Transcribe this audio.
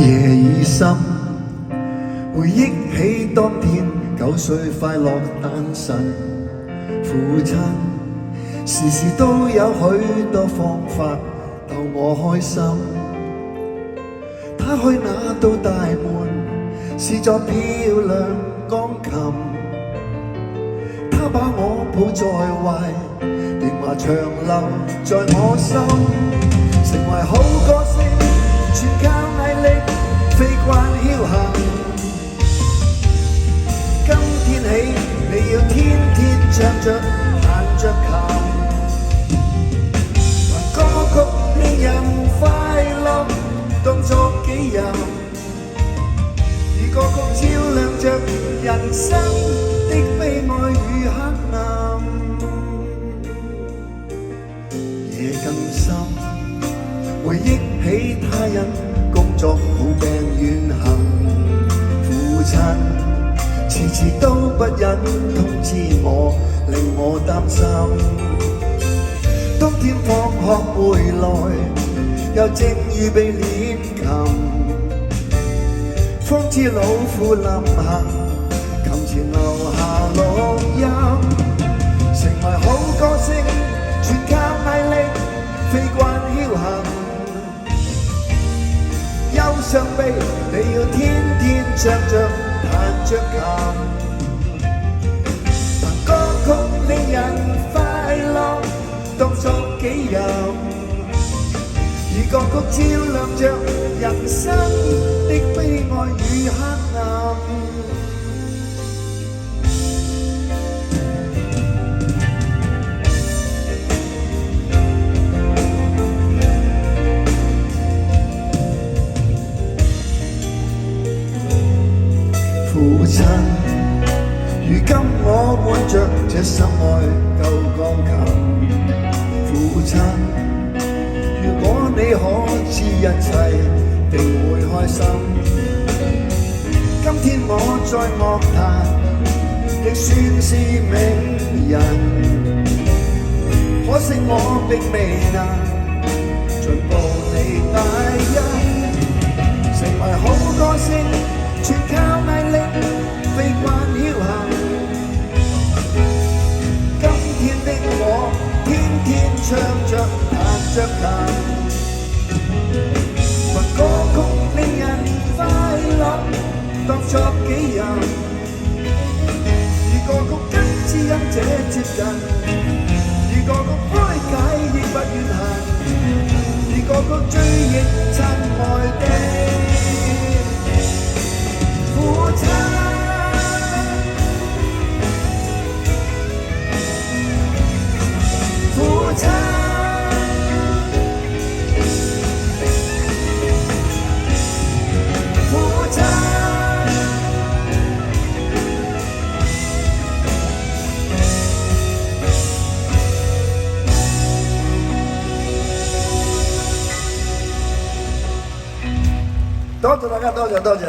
夜已深，回憶起當天9歲快樂誕辰，父親時時都有許多方法逗我開心。他去那道大門，是座漂亮鋼琴，他把我抱在懷，年華長留在我心，成為好歌星，全靠毅力，飛慣僥倖。今天起，你要天天唱着彈着琴，把歌曲令人快樂，當作己任，以歌曲照亮着人生的悲哀與黑暗。夜更深，回憶起他人工作抱病遠行，父親遲遲都不忍通知我，令我擔心。當天放學回來，又正預備練琴，方知老虎冧下，琴前留下錄音。成為好歌星，全靠毅力，飛慣僥倖。憂傷悲，你要天天唱着彈着琴，憑歌曲令人快樂，當作己任，以歌曲照亮着人生的悲哀與黑暗。父親，如今我滿着這心愛舊鋼琴。父親，如果你可知一切，定會開心。今天我在樂壇亦算是名人，可惜我並未能盡報你大恩，成為好歌星，全靠毅力，飛慣僥倖。今天的我，天天唱着彈着琴，憑歌曲令人快樂，當作己任，以歌曲跟知音者接近，以歌曲開解亦不怨恨，以歌曲追憶親愛的父親。父親，父親，多謝大家，多謝。